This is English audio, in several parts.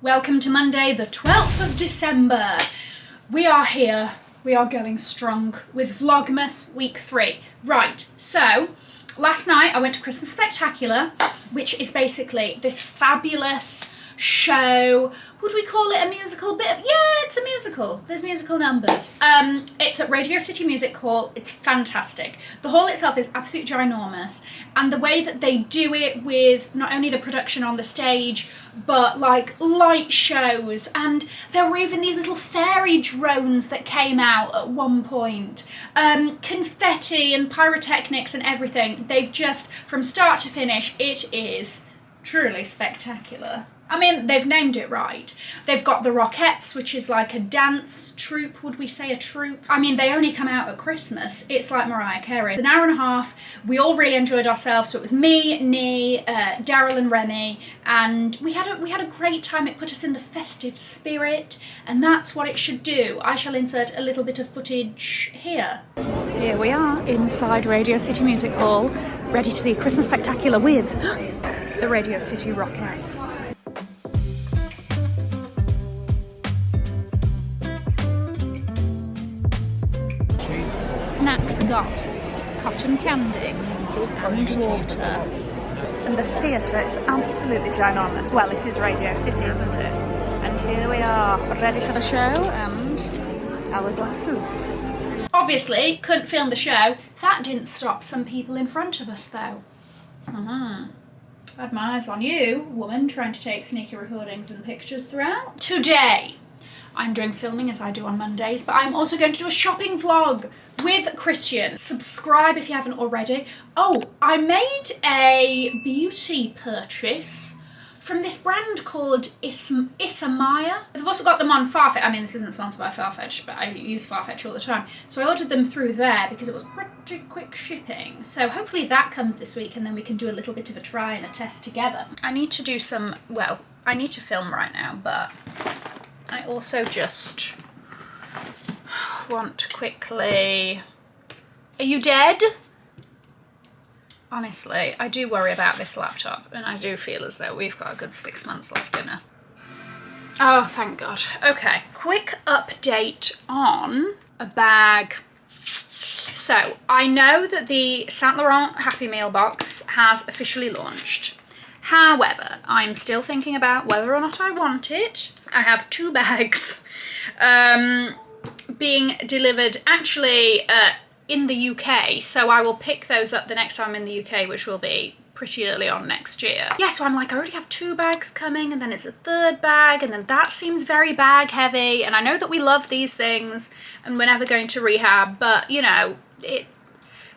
Welcome to Monday, the 12th of December. We are here. We are going strong with Vlogmas week 3. Right, so last night I went to Christmas Spectaular, which is basically this fabulous show. Would we call it a musical? Yeah, it's a musical. There's musical numbers. It's at Radio City Music Hall. It's fantastic. The hall itself is absolutely ginormous, and the way that they do it with not only the production on the stage, but like light shows, and there were even these little fairy drones that came out at one point, confetti and pyrotechnics and everything. They've just, from start to finish, it is truly spectacular. I mean, they've named it right. They've got the Rockettes, which is like a dance troupe, would we say a troupe? I mean, they only come out at Christmas. It's like Mariah Carey. It's an hour and a half. We all really enjoyed ourselves. So it was me, Nee, Daryl and Remy, and we had a great time. It put us in the festive spirit, and that's what it should do. I shall insert a little bit of footage here. Here we are inside Radio City Music Hall, ready to see Christmas Spectaular with the Radio City Rockettes. Snacks got cotton candy and water. And the theatre is absolutely ginormous. Well, it is Radio City, isn't it? And here we are, ready for the show and our glasses. Obviously, couldn't film the show. That didn't stop some people in front of us, though. I had my eyes on you, woman, trying to take sneaky recordings and pictures throughout. Today, I'm doing filming as I do on Mondays, but I'm also going to do a shopping vlog with Christian. Subscribe if you haven't already. Oh, I made a beauty purchase from this brand called Isamaya. They've also got them on FARFETCH. I mean, this isn't sponsored by FARFETCH, but I use FARFETCH all the time. So I ordered them through there because it was pretty quick shipping. So hopefully that comes this week and then we can do a little bit of a try and a test together. I need to do some, well, I need to film right now, but I also just want to quickly... Are you dead? Honestly, I do worry about this laptop, and I do feel as though we've got a good 6 months left in her. Oh, thank God. Okay, quick update on a bag. So, I know that the Saint Laurent Happy Meal box has officially launched. However, I'm still thinking about whether or not I want it. I have 2 bags being delivered actually in the UK, so I will pick those up the next time I'm in the UK, which will be pretty early on next year. Yeah, so I'm like, I already have 2 bags coming, and then it's a 3rd bag, and then that seems very bag heavy, and I know that we love these things, and we're never going to rehab, but, you know,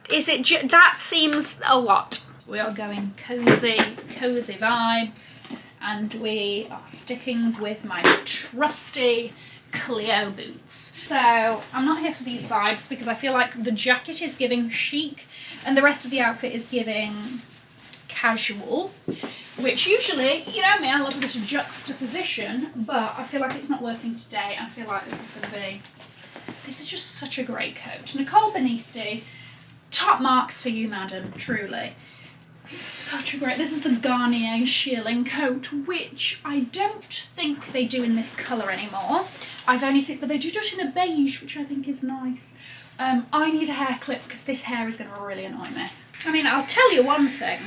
that seems a lot. We are going cozy vibes, and we are sticking with my trusty Cleo boots. So I'm not here for these vibes because I feel like the jacket is giving chic and the rest of the outfit is giving casual, which usually, you know me, I love a bit of juxtaposition, but I feel like it's not working today. I feel like this is just such a great coat. Nicole Benisti, top marks for you, madam, truly. Such a great, this is the Garnier shearling coat, which I don't think they do in this colour anymore. I've only seen, but they do it in a beige, which I think is nice. I need a hair clip because this hair is going to really annoy me. I mean, I'll tell you one thing.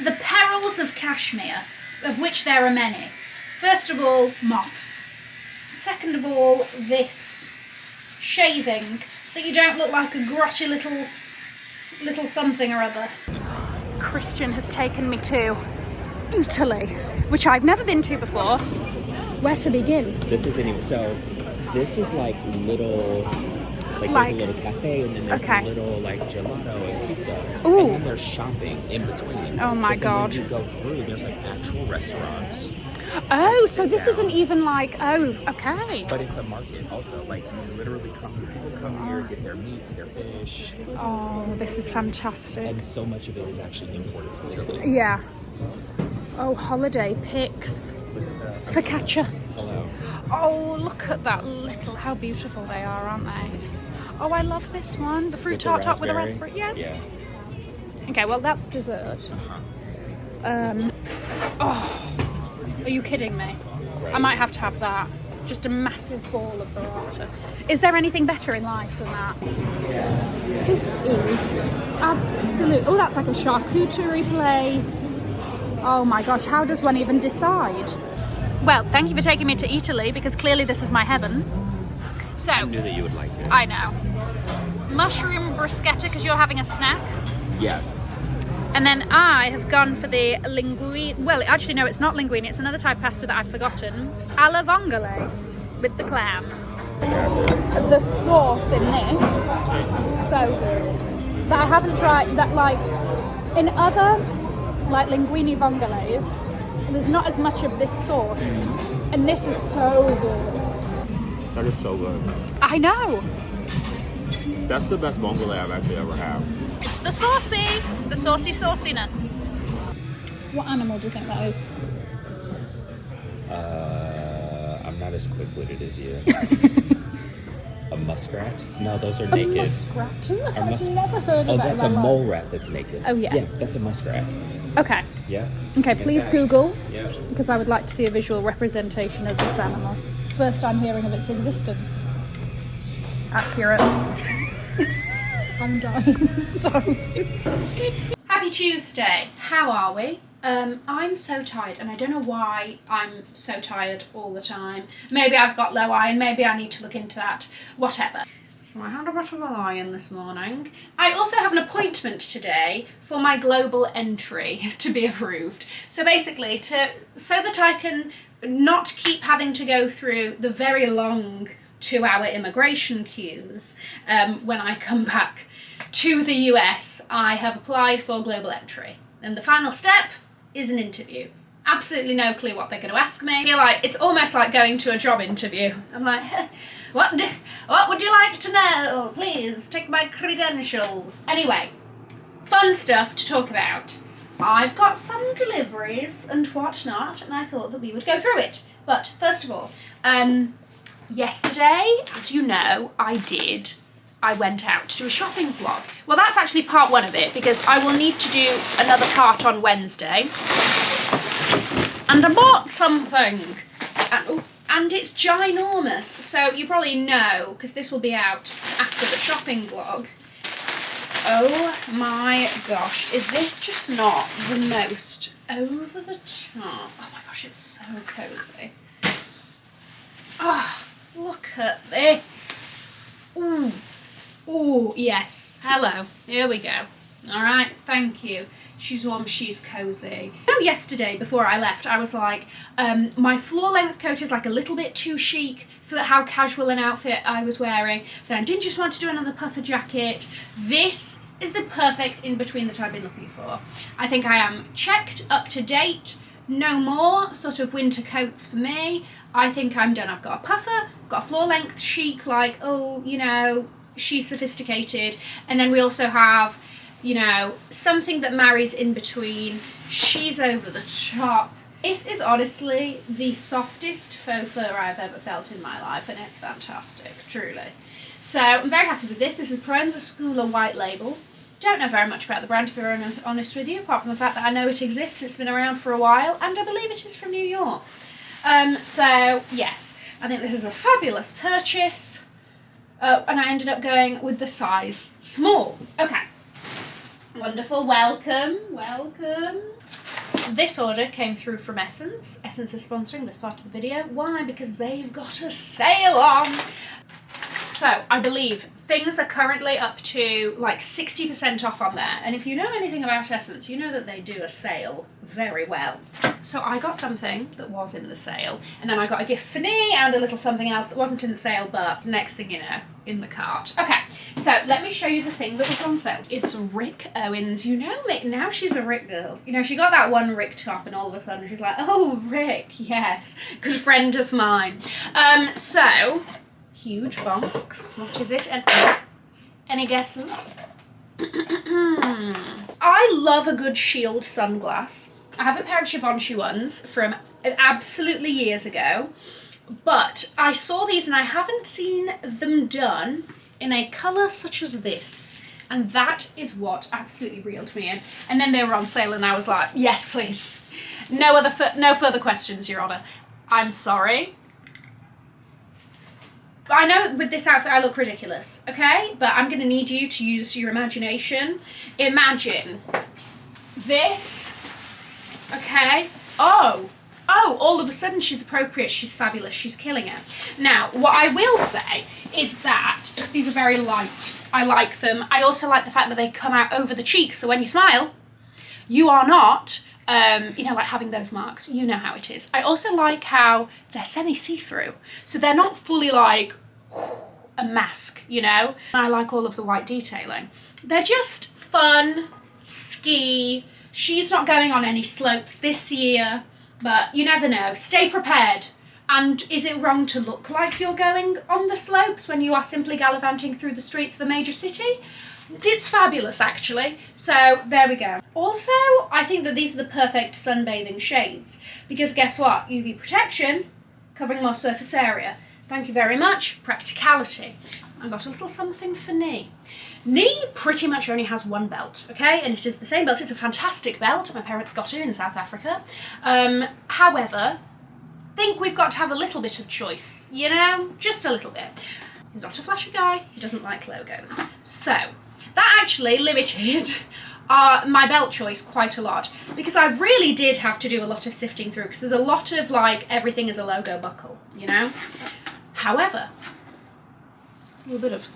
The perils of cashmere, of which there are many. First of all, moths. Second of all, this shaving, so that you don't look like a grotty little something or other. Christian has taken me to Eataly, which I've never been to before. Where to begin? This isn't even, so this is like little, like there's a little cafe and then there's a little like gelato and pizza. Ooh. And then there's shopping in between. Oh my God. When you go through, there's like actual restaurants. Oh, so this isn't even like, oh, okay. But it's a market also, like you literally people come here, get their meats, their fish. Oh, this is fantastic. And so much of it is actually imported from Italy. Yeah. Oh, holiday pics. Focaccia. Hello. Oh, look at that little, how beautiful they are, aren't they? Oh, I love this one. The fruit tart top with the raspberry, yes. Yeah. Okay, well that's dessert. Uh-huh. Oh. Are you kidding me? Right. I might have to have that. Just a massive ball of burrata. Is there anything better in life than that? This is absolute. Oh, that's like a charcuterie place. Oh my gosh, how does one even decide? Well, thank you for taking me to Eataly, because clearly this is my heaven. So, I knew that you would like it. I know. Mushroom bruschetta, because you're having a snack. Yes. And then I have gone for the linguine. Well, actually, no, it's not linguine. It's another type of pasta that I've forgotten. Alla vongole with the clams. The sauce in this is so good. But I haven't tried that, like, in other, like, linguine vongoles, there's not as much of this sauce. And this is so good. That is so good. I know. That's the best vongole I've actually ever had. It's the saucy sauciness. What animal do you think that is? I'm not as quick-witted as you. A muskrat? No, those are naked. A muskrat? I've never heard of that. Oh, that's a mole rat that's naked. Oh, yes. Yeah, that's a muskrat. Okay. Yeah. Okay, please Google, Yeah. because I would like to see a visual representation of this animal. It's the first time hearing of its existence. Accurate. I'm dying. Stop. Happy Tuesday. How are we? I'm so tired, and I don't know why I'm so tired all the time. Maybe I've got low iron, maybe I need to look into that, whatever. So I had a bit of a lie-in this morning. I also have an appointment today for my global entry to be approved. So basically, so that I can not keep having to go through the very long 2-hour immigration queues when I come back to the US, I have applied for global entry. And the final step is an interview. Absolutely no clue what they're going to ask me. I feel like it's almost like going to a job interview. I'm like, what would you like to know? Please take my credentials. Anyway, fun stuff to talk about. I've got some deliveries and whatnot, and I thought that we would go through it. But first of all, yesterday, as you know, I went out to do a shopping vlog. Well, that's actually part one of it, because I will need to do another part on Wednesday. And I bought something, and it's ginormous. So you probably know, because this will be out after the shopping vlog. Oh my gosh, is this just not the most over the top? Oh my gosh, it's so cozy. Oh, look at this. Ooh. Ooh, yes. Hello. Here we go. All right, thank you. She's warm, she's cozy. You know, yesterday, before I left, I was like, my floor-length coat is like a little bit too chic for how casual an outfit I was wearing. Then I didn't just want to do another puffer jacket. This is the perfect in-between that I've been looking for. I think I am checked, up to date, no more sort of winter coats for me. I think I'm done. I've got a puffer, got a floor-length chic, like, oh, you know, she's sophisticated. And then we also have, you know, something that marries in between. She's over the top. This is honestly the softest faux fur I've ever felt in my life, and it's fantastic, truly. So I'm very happy with this. This is Proenza Schooler White Label. Don't know very much about the brand, to be honest with you, apart from the fact that I know it exists. It's been around for a while, and I believe it is from New York. So yes, I think this is a fabulous purchase. And I ended up going with the size small. Okay. Wonderful. Welcome. Welcome. This order came through from Essence. Essence is sponsoring this part of the video. Why? Because they've got a sale on. So, I believe things are currently up to like 60% off on there. And if you know anything about Essence, you know that they do a sale very well. So I got something that was in the sale, and then I got a gift for me and a little something else that wasn't in the sale, but next thing you know, in the cart. Okay, so let me show you the thing that was on sale. It's Rick Owens. You know me, now she's a Rick girl. You know, she got that one Rick top and all of a sudden she's like, oh, Rick, yes, good friend of mine. So, huge box. What is it? And any guesses? I love a good shield sunglass. I have a pair of Givenchy ones from absolutely years ago, but I saw these and I haven't seen them done in a colour such as this, and that is what absolutely reeled me in. And then they were on sale and I was like, yes please, No further questions, Your Honour. I'm sorry. I know with this outfit I look ridiculous, okay? But I'm going to need you to use your imagination. Imagine this, okay? Oh, all of a sudden she's appropriate, she's fabulous, she's killing it. Now, what I will say is that these are very light. I like them. I also like the fact that they come out over the cheeks, so when you smile, you are not, you know, like having those marks. You know how it is. I also like how they're semi-see-through, so they're not fully like a mask, you know? And I like all of the white detailing. They're just fun, ski. She's not going on any slopes this year, but you never know. Stay prepared. And is it wrong to look like you're going on the slopes when you are simply gallivanting through the streets of a major city? It's fabulous, actually. So there we go. Also, I think that these are the perfect sunbathing shades, because guess what? UV protection, covering more surface area. Thank you very much. Practicality. I got a little something for knee. Knee pretty much only has one belt, okay? And it is the same belt. It's a fantastic belt. My parents got it in South Africa. However, I think we've got to have a little bit of choice, you know? Just a little bit. He's not a flashy guy. He doesn't like logos. So that actually limited my belt choice quite a lot, because I really did have to do a lot of sifting through, because there's a lot of like everything is a logo buckle, you know? However, a little bit of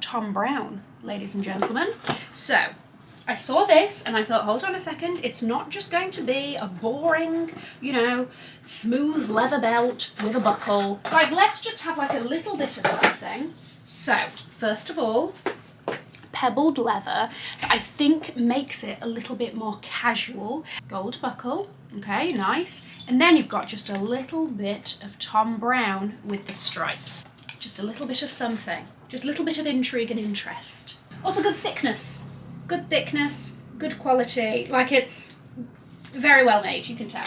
Tom Brown, ladies and gentlemen. So I saw this and I thought, hold on a second, it's not just going to be a boring, you know, smooth leather belt with a buckle. Like, let's just have like a little bit of something. So first of all, pebbled leather that I think makes it a little bit more casual. Gold buckle, okay, nice. And then you've got just a little bit of Tom Brown with the stripes. Just a little bit of something. Just a little bit of intrigue and interest. Also good thickness. Good thickness, good quality. Like, it's very well made, you can tell.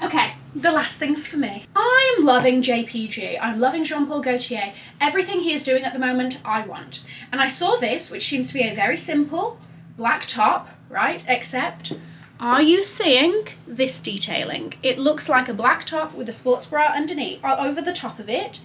Okay, the last things for me. I'm loving JPG. I'm loving Jean-Paul Gaultier. Everything he is doing at the moment, I want. And I saw this, which seems to be a very simple black top, right? Except, are you seeing this detailing? It looks like a black top with a sports bra underneath, over the top of it.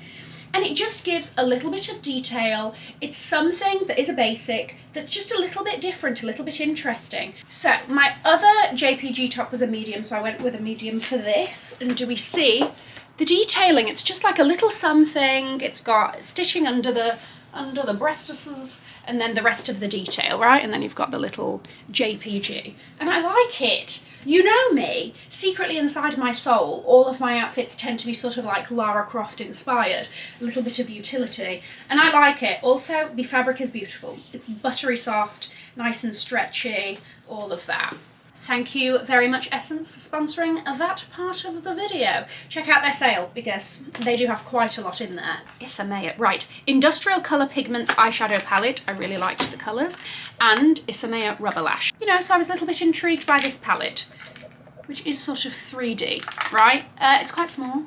And it just gives a little bit of detail. It's something that is a basic, that's just a little bit different, a little bit interesting. So my other JPG top was a medium, so I went with a medium for this. And do we see the detailing? It's just like a little something. It's got stitching under the breastises, and then the rest of the detail, right? And then you've got the little JPG. And I like it. You know me, secretly inside my soul, all of my outfits tend to be sort of like Lara Croft inspired, a little bit of utility, and I like it. Also, the fabric is beautiful. It's buttery soft, nice and stretchy, all of that. Thank you very much, Essence, for sponsoring that part of the video. Check out their sale, because they do have quite a lot in there. Issa May, right. Industrial Colour Pigments eyeshadow palette. I really liked the colours. And Issa May Rubber Lash. You know, so I was a little bit intrigued by this palette, which is sort of 3D, right? It's quite small.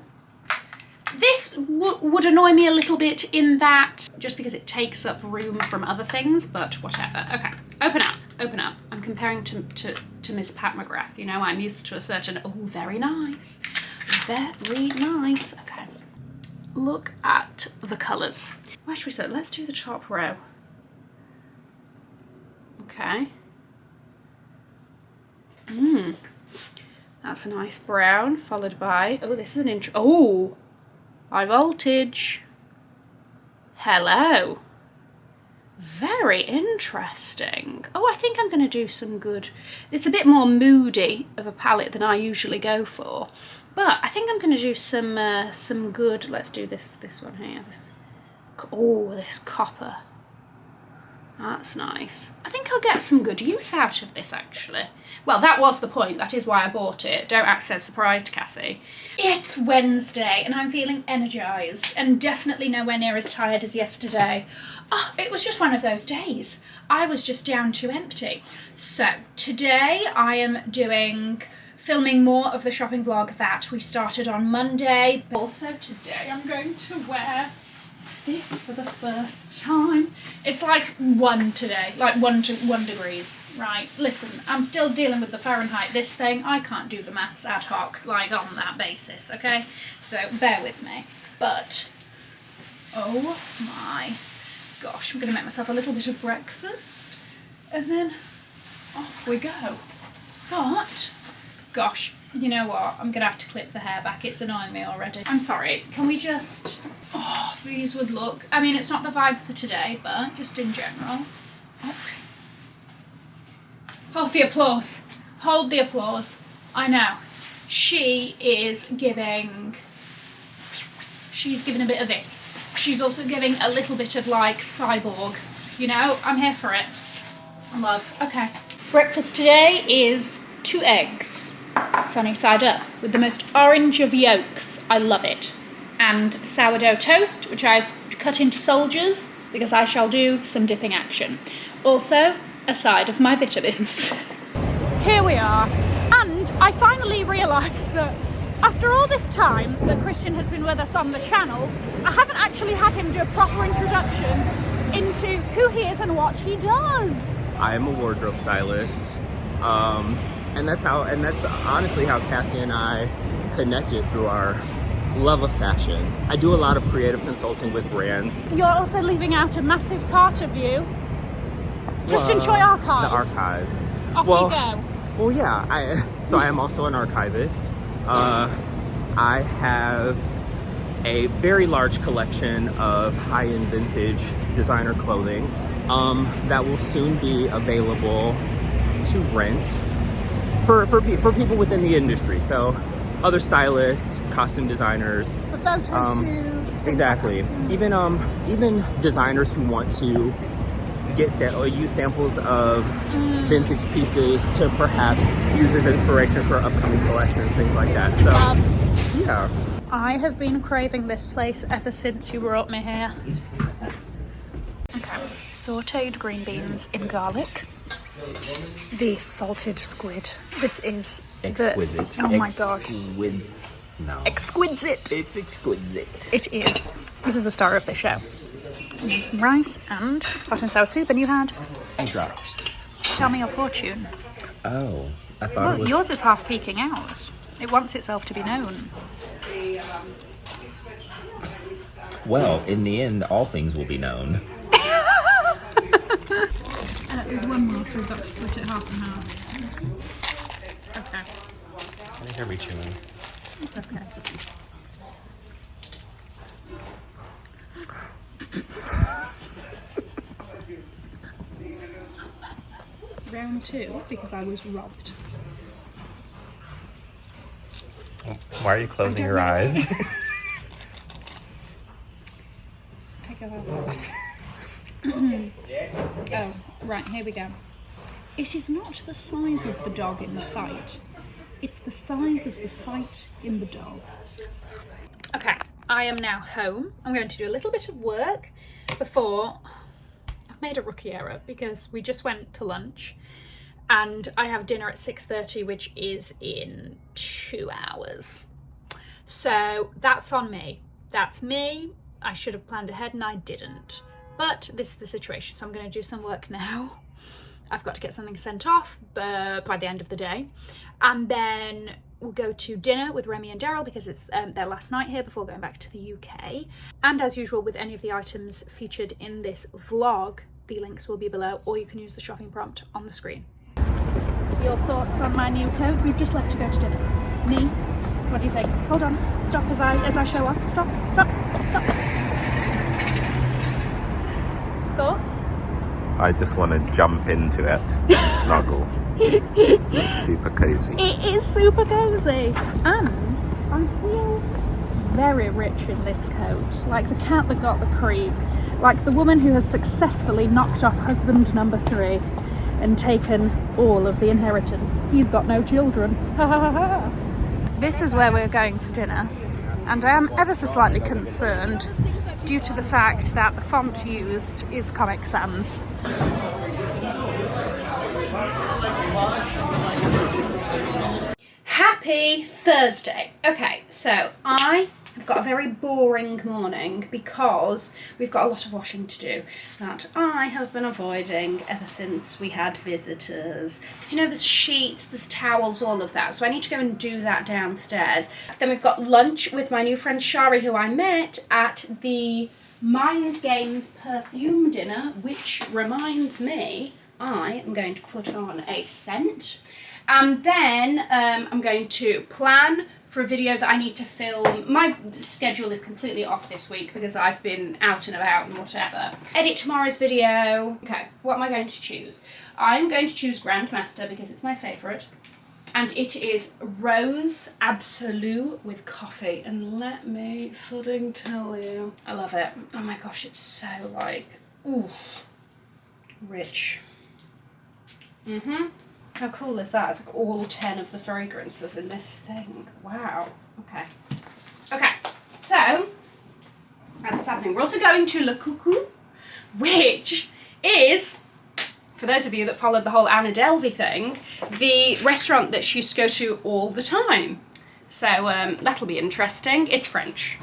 This would annoy me a little bit in that, just because it takes up room from other things, but whatever. Okay, open up, open up. I'm comparing to Miss Pat McGrath, you know, I'm used to a certain, oh, very nice, very nice. Okay, look at the colours. Where should we start? Let's do the top row. Okay. That's a nice brown, followed by, oh, this is an oh, high voltage. Hello. Very interesting. Oh, I think I'm going to do some good. It's a bit more moody of a palette than I usually go for, but I think I'm going to do some good. Let's do this one here. This copper. That's nice. I think I'll get some good use out of this, actually. Well, that was the point. That is why I bought it. Don't act so surprised, Cassie. It's Wednesday, and I'm feeling energised, and definitely nowhere near as tired as yesterday. Oh, it was just one of those days. I was just down to empty. So, today I am filming more of the shopping vlog that we started on Monday. Also, today I'm going to wear this for the first time. It's like 1 today, like 1 degrees, right? Listen, I'm still dealing with the Fahrenheit, this thing. I can't do the maths ad hoc, like on that basis, okay? So bear with me. But, oh my gosh, I'm gonna make myself a little bit of breakfast and then off we go. But, gosh, you know what? I'm gonna have to clip the hair back. It's annoying me already. I'm sorry. Can we just... Oh, these would look... I mean, it's not the vibe for today, but just in general. Oh. Hold the applause. Hold the applause. I know. She is giving... She's giving a bit of this. She's also giving a little bit of, like, cyborg. You know? I'm here for it. Love. Okay. Breakfast today is 2 eggs. Sunny side up with the most orange of yolks. I love it. And sourdough toast, which I've cut into soldiers because I shall do some dipping action. Also, a side of my vitamins. Here we are. And I finally realised that after all this time that Christian has been with us on the channel, I haven't actually had him do a proper introduction into who he is and what he does. I am a wardrobe stylist. And that's honestly how Cassie and I connected, through our love of fashion. I do a lot of creative consulting with brands. You're also leaving out a massive part of you. Just enjoy archive. The archive. Off you go. Well, yeah. I am also an archivist. I have a very large collection of high-end vintage designer clothing that will soon be available to rent for people within the industry. So other stylists, costume designers, for photo shoots. Exactly. Even designers who want to use samples of vintage pieces to perhaps use as inspiration for upcoming collections, things like that. So yeah. I have been craving this place ever since you brought me here. Okay, sauteed green beans in garlic. The salted squid. This is exquisite. Oh my gosh. No. Exquisite. It's exquisite. It is. This is the star of the show. And then some rice and hot and sour soup. And you had? Egg roast. Tell me your fortune. Oh, I thought it was... yours is half peeking out. It wants itself to be known. Well, in the end, all things will be known. There's one more, so we've got to split it half and half. Okay. I think I'll be chewing. Okay. Round 2, because I was robbed. Why are you closing your eyes? Take it out. Oh, right, here we go. It is not the size of the dog in the fight. It's the size of the fight in the dog. Okay, I am now home. I'm going to do a little bit of work before... I've made a rookie error because we just went to lunch and I have dinner at 6:30, which is in 2 hours. So that's on me. That's me. I should have planned ahead and I didn't. But this is the situation, so I'm going to do some work now. I've got to get something sent off by the end of the day. And then we'll go to dinner with Remy and Daryl because it's their last night here before going back to the UK. And as usual with any of the items featured in this vlog, the links will be below, or you can use the shopping prompt on the screen. Your thoughts on my new coat? We've just left to go to dinner. Me? What do you think? Hold on. Stop as I show off. Stop. Stop. Stop. Thoughts? I just want to jump into it and snuggle. It's super cozy. It is super cozy. And I feel very rich in this coat. Like the cat that got the cream. Like the woman who has successfully knocked off husband number 3 and taken all of the inheritance. He's got no children. Ha ha ha ha. This is where we're going for dinner. And I am ever so slightly concerned due to the fact that the font used is Comic Sans. Happy Thursday. Okay, so I I've got a very boring morning because we've got a lot of washing to do that I have been avoiding ever since we had visitors. Because you know, there's sheets, there's towels, all of that. So I need to go and do that downstairs. Then we've got lunch with my new friend Shari, who I met at the Mind Games perfume dinner, which reminds me I am going to put on a scent. And then I'm going to plan for a video that I need to film. My schedule is completely off this week because I've been out and about and whatever. Edit tomorrow's video. Okay, what am I going to choose? I'm going to choose Grandmaster because it's my favourite. And it is Rose Absolute with coffee. And let me fucking tell you, I love it. Oh my gosh, it's so like, ooh, rich. How cool is that? It's like all 10 of the fragrances in this thing. Wow. Okay. Okay, so that's what's happening. We're also going to Le Coucou, which is, for those of you that followed the whole Anna Delvey thing, the restaurant that she used to go to all the time. So that'll be interesting. It's French.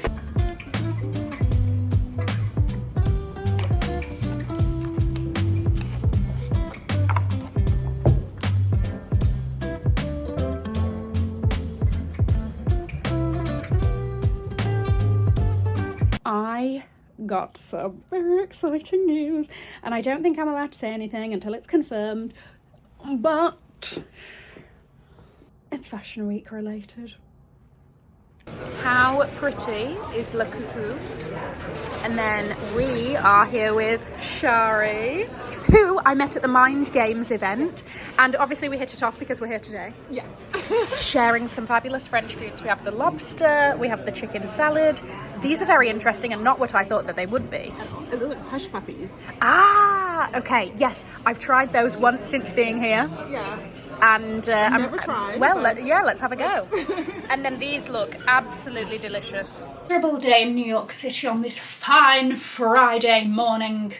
I got some very exciting news, and I don't think I'm allowed to say anything until it's confirmed, but it's Fashion Week related. How pretty is Le Coucou? And then we are here with Shari, who I met at the Mind Games event, and obviously we hit it off because we're here today. Yes. Sharing some fabulous French foods. We have the lobster, we have the chicken salad. These are very interesting and not what I thought that they would be. They look like hush puppies. Ah, okay, yes. I've tried those once since being here. Yeah. And Never tried. Well, yeah, let's have a go. And then these look absolutely delicious. Terrible day in New York City on this fine Friday morning.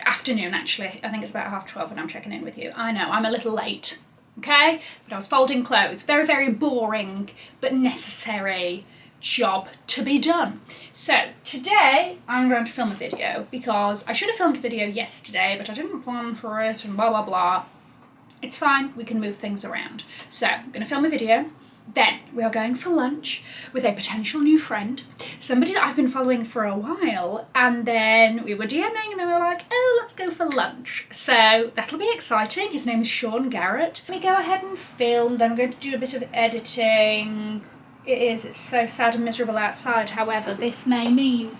Afternoon, actually. I think it's about 12:30 when I'm checking in with you. I know, I'm a little late, okay? But I was folding clothes. Very, very boring, but necessary job to be done. So today I'm going to film a video because I should have filmed a video yesterday, but I didn't plan for it and blah, blah, blah. It's fine, we can move things around. So I'm going to film a video. Then we are going for lunch with a potential new friend, somebody that I've been following for a while, and then we were DMing and then we were like, oh, let's go for lunch. So that'll be exciting. His name is Sean Garrett. Let me go ahead and film, then I'm going to do a bit of editing. It's so sad and miserable outside, however, this may mean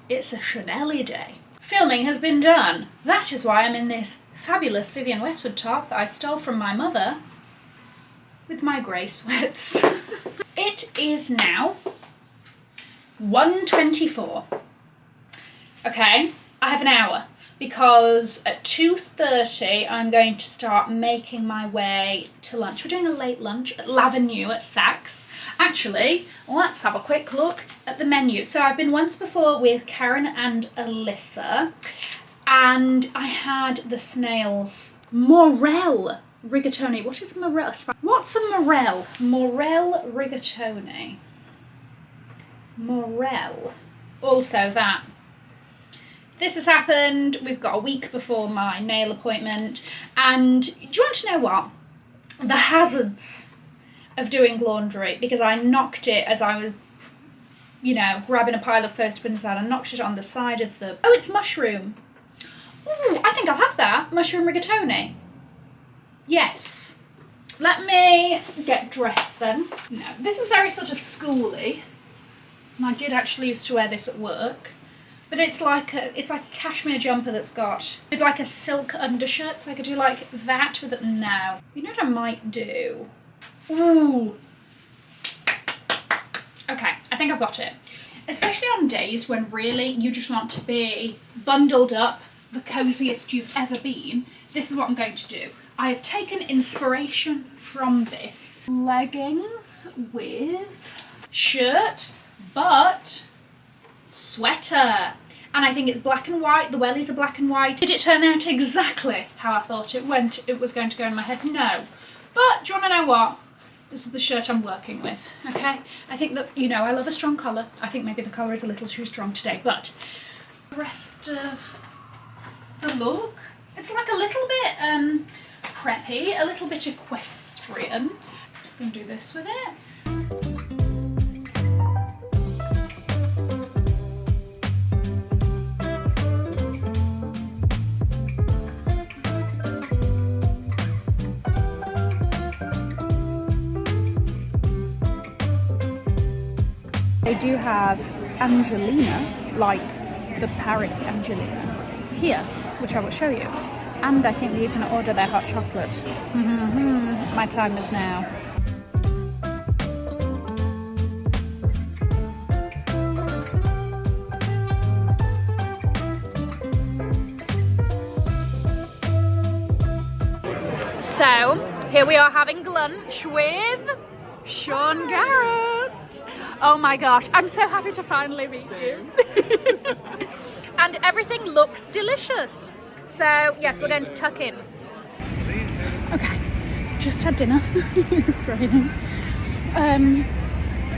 it's a Chanel-y day. Filming has been done. That is why I'm in this fabulous Vivienne Westwood top that I stole from my mother with my grey sweats. It is now 1:24. Okay, I have an hour because at 2:30 I'm going to start making my way to lunch. We're doing a late lunch at L'Avenue at Saks. Actually, let's have a quick look at the menu. So I've been once before with Karen and Alyssa, and I had the snails. Morel rigatoni. What is morel? What's a morel? Morel rigatoni. Morel. Also that. This has happened. We've got a week before my nail appointment. And do you want to know what? The hazards of doing laundry, because I knocked it as I was, you know, grabbing a pile of clothes to put inside. I knocked it on the side of the... Oh, it's mushroom. Ooh, I think I'll have that. Mushroom rigatoni. Yes. Let me get dressed then. No, this is very sort of schooly. And I did actually used to wear this at work. But it's like a cashmere jumper that's got with like a silk undershirt, so I could do like that with it. No. You know what I might do? Ooh. Okay, I think I've got it. Especially on days when really you just want to be bundled up, the coziest you've ever been. This is what I'm going to do. I have taken inspiration from this. Leggings with shirt, but sweater. And I think it's black and white. The wellies are black and white. Did it turn out exactly how I thought it was going to go in my head? No. But do you want to know what? This is the shirt I'm working with, okay? I think that, you know, I love a strong colour. I think maybe the colour is a little too strong today, but the rest of the look, it's like a little bit preppy, a little bit equestrian. I'm gonna do this with it. They do have Angelina, like the Paris Angelina, here, which I will show you. And I think that you can order their hot chocolate. My time is now. So, here we are having lunch with Sean Garrett. Oh my gosh, I'm so happy to finally meet you. And everything looks delicious. So yes, we're going to tuck in. Okay, just had dinner. It's raining.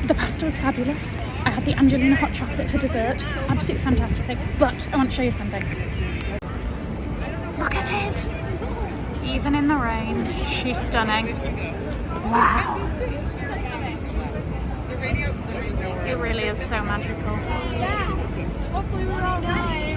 The pasta was fabulous. I had the Angelina hot chocolate for dessert. Absolutely fantastic. But I want to show you something. Look at it. Even in the rain, she's stunning. Wow. It really is so magical. Hopefully we're all right.